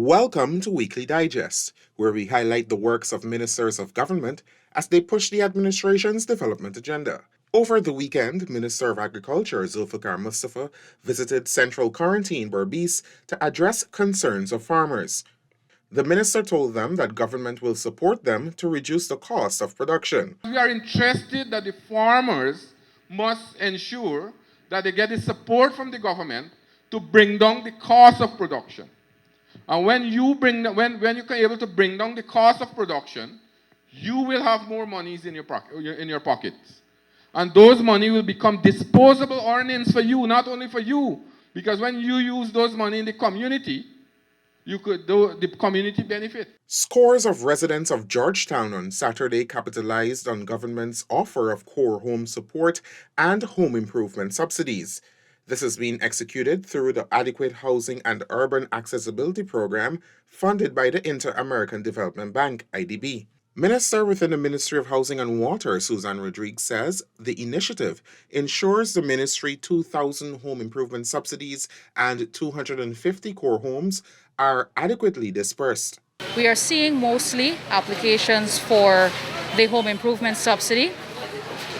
Welcome to Weekly Digest, where we highlight the works of ministers of government as they push the administration's development agenda. Over the weekend, Minister of Agriculture Zulfikar Mustafa visited Central Quarantine Berbice to address concerns of farmers. The minister told them that government will support them to reduce the cost of production. We are interested that the farmers must ensure that they get the support from the government to bring down the cost of production. And when you are able to bring down the cost of production, you will have more monies in your pockets. And those money will become disposable earnings for you, not only for you, because when you use those money in the community, the community benefit. Scores of residents of Georgetown on Saturday capitalized on government's offer of core home support and home improvement subsidies. This is being executed through the Adequate Housing and Urban Accessibility Program funded by the Inter-American Development Bank, IDB. Minister within the Ministry of Housing and Water, Susan Rodriguez, says the initiative ensures the ministry 2,000 home improvement subsidies and 250 core homes are adequately dispersed. We are seeing mostly applications for the home improvement subsidy,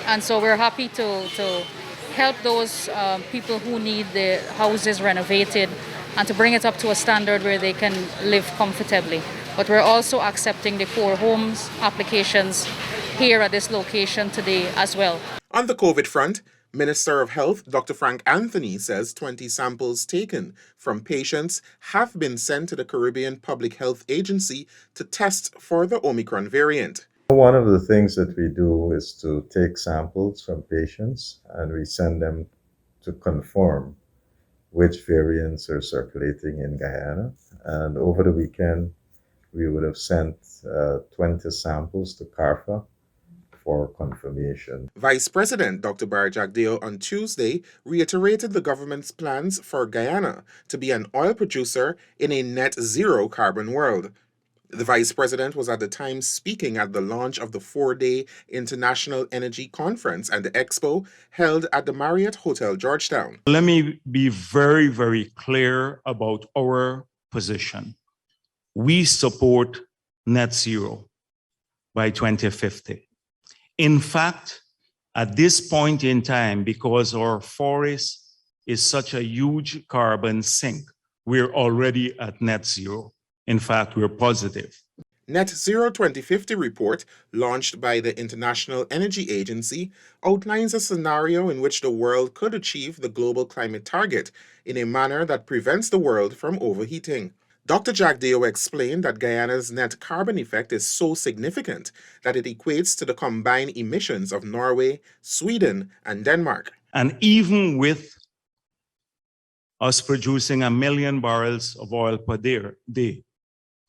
and so we're happy to help those people who need the houses renovated and to bring it up to a standard where they can live comfortably. But we're also accepting the core homes applications here at this location today as well. On the COVID front, Minister of Health Dr. Frank Anthony says 20 samples taken from patients have been sent to the Caribbean Public Health Agency to test for the Omicron variant. One of the things that we do is to take samples from patients and we send them to confirm which variants are circulating in Guyana. And over the weekend, we would have sent 20 samples to CARFA for confirmation. Vice President Dr. Barry Jagdeo on Tuesday reiterated the government's plans for Guyana to be an oil producer in a net zero carbon world. The Vice President was at the time speaking at the launch of the 4-day International Energy Conference and Expo held at the Marriott Hotel Georgetown. Let me be very, very clear about our position. We support net zero by 2050. In fact, at this point in time, because our forest is such a huge carbon sink, we're already at net zero. In fact, we're positive. Net Zero 2050 report, launched by the International Energy Agency, outlines a scenario in which the world could achieve the global climate target in a manner that prevents the world from overheating. Dr. Jagdeo explained that Guyana's net carbon effect is so significant that it equates to the combined emissions of Norway, Sweden, and Denmark. And even with us producing 1 million barrels of oil per day,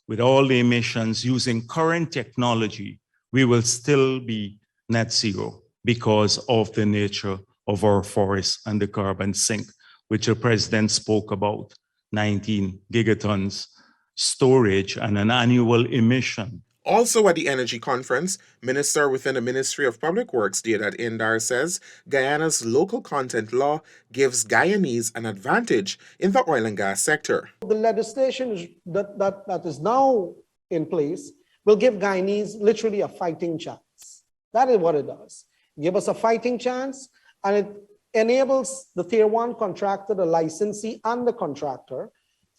with all the emissions using current technology, we will still be net zero because of the nature of our forests and the carbon sink, which the president spoke about, 19 gigatons storage and an annual emission. Also at the Energy Conference, Minister within the Ministry of Public Works, Deodat Indar, says Guyana's local content law gives Guyanese an advantage in the oil and gas sector. The legislation that is now in place will give Guyanese literally a fighting chance. That is what it does. Give us a fighting chance, and it enables the Tier 1 contractor, the licensee, and the contractor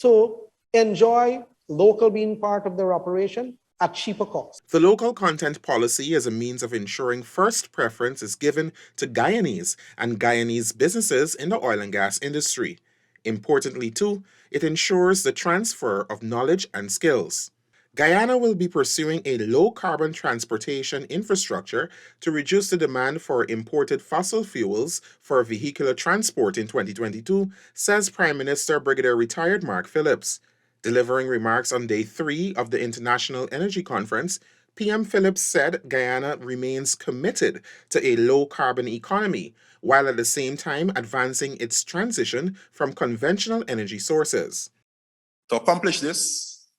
to enjoy local being part of their operation at cheaper cost. The local content policy is a means of ensuring first preference is given to Guyanese and Guyanese businesses in the oil and gas industry. Importantly, too, it ensures the transfer of knowledge and skills. Guyana will be pursuing a low-carbon transportation infrastructure to reduce the demand for imported fossil fuels for vehicular transport in 2022, says Prime Minister Brigadier Retired Mark Phillips. Delivering remarks on Day 3 of the International Energy Conference, PM Phillips said Guyana remains committed to a low-carbon economy, while at the same time advancing its transition from conventional energy sources. To accomplish this,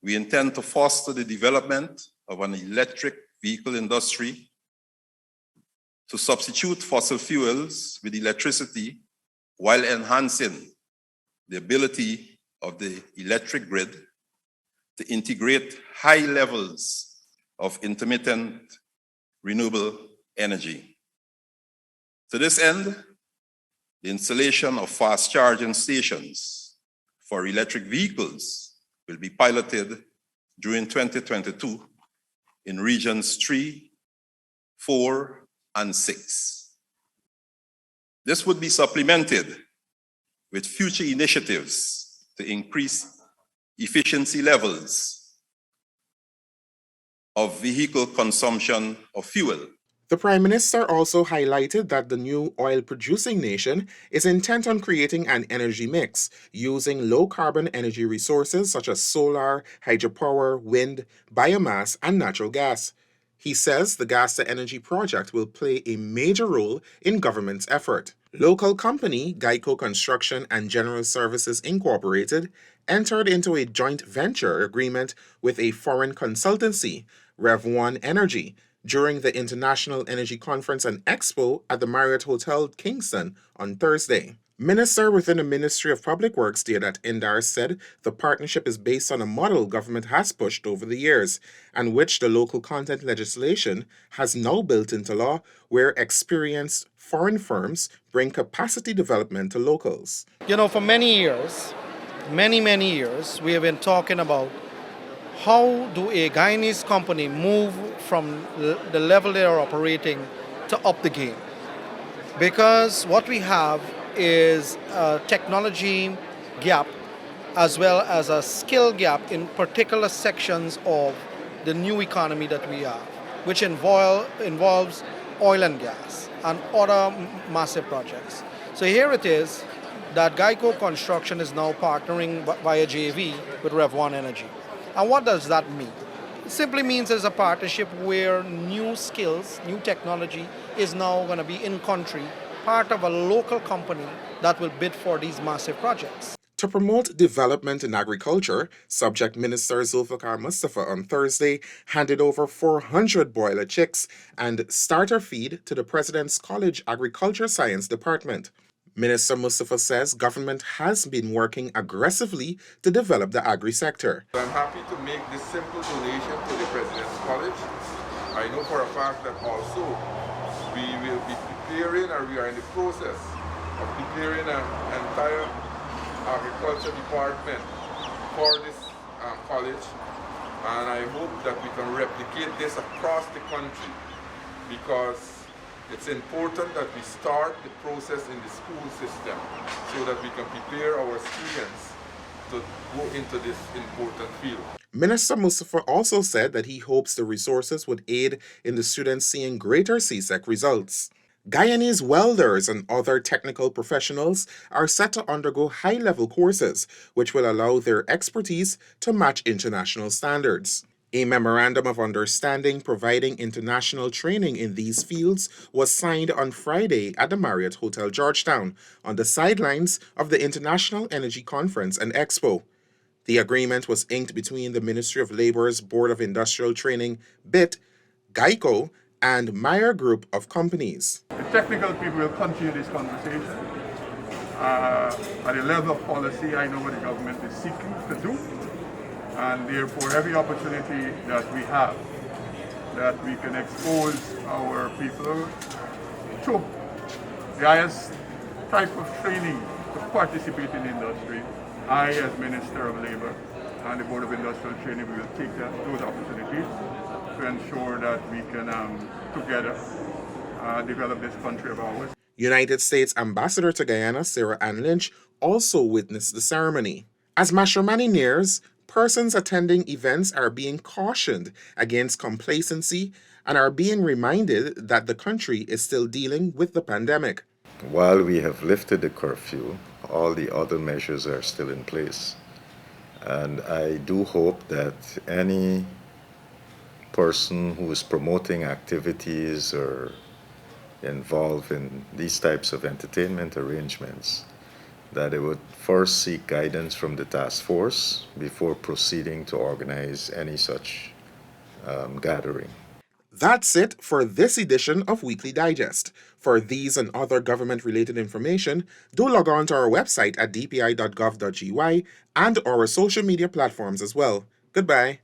we intend to foster the development of an electric vehicle industry to substitute fossil fuels with electricity while enhancing the ability of the electric grid to integrate high levels of intermittent renewable energy. To this end, the installation of fast charging stations for electric vehicles will be piloted during 2022 in regions 3, 4, and 6. This would be supplemented with future initiatives to increase efficiency levels of vehicle consumption of fuel. The Prime Minister also highlighted that the new oil-producing nation is intent on creating an energy mix using low-carbon energy resources such as solar, hydropower, wind, biomass, and natural gas. He says the gas-to-energy project will play a major role in government's effort. Local company Geico Construction and General Services Incorporated entered into a joint venture agreement with a foreign consultancy, Rev1 Energy, during the International Energy Conference and Expo at the Marriott Hotel Kingston on Thursday. Minister within the Ministry of Public Works, Deodat Indar, said the partnership is based on a model government has pushed over the years, and which the local content legislation has now built into law, where experienced foreign firms bring capacity development to locals. You know, for many years, many years, we have been talking about how do a Guyanese company move from the level they are operating to up the game? Because what we have is a technology gap as well as a skill gap in particular sections of the new economy that we have, which involves oil and gas and other massive projects. So here it is that Geico Construction is now partnering via JV with Rev1 Energy. And what does that mean? It simply means there's a partnership where new skills, new technology is now going to be in country, part of a local company that will bid for these massive projects. To promote development in agriculture, Subject Minister Zulfikar Mustafa on Thursday handed over 400 broiler chicks and starter feed to the President's College Agriculture Science Department. Minister Mustafa says government has been working aggressively to develop the agri-sector. I'm happy to make this simple donation to the President's College. I know for a fact that also we will be preparing, or we are in the process of preparing an entire agriculture department for this college, and I hope that we can replicate this across the country, because it's important that we start the process in the school system so that we can prepare our students to go into this important field. Minister Mustafa also said that he hopes the resources would aid in the students seeing greater CSEC results. Guyanese welders and other technical professionals are set to undergo high-level courses, which will allow their expertise to match international standards. A memorandum of understanding providing international training in these fields was signed on Friday at the Marriott Hotel Georgetown on the sidelines of the International Energy Conference and Expo. The agreement was inked between the Ministry of Labor's Board of Industrial Training, BIT, Geico, and Meyer Group of Companies. The technical people will continue this conversation. At the level of policy, I know what the government is seeking to do. And therefore, every opportunity that we have, that we can expose our people to the highest type of training to participate in the industry, I, as Minister of Labor and the Board of Industrial Training, we will take those opportunities to ensure that we can together develop this country of ours. United States Ambassador to Guyana, Sarah Ann Lynch, also witnessed the ceremony. As Mashramani nears, persons attending events are being cautioned against complacency and are being reminded that the country is still dealing with the pandemic. While we have lifted the curfew, all the other measures are still in place. And I do hope that any person who is promoting activities or involved in these types of entertainment arrangements, that they would first seek guidance from the task force before proceeding to organize any such gathering. That's it for this edition of Weekly Digest. For these and other government-related information, do log on to our website at dpi.gov.gy and our social media platforms as well. Goodbye.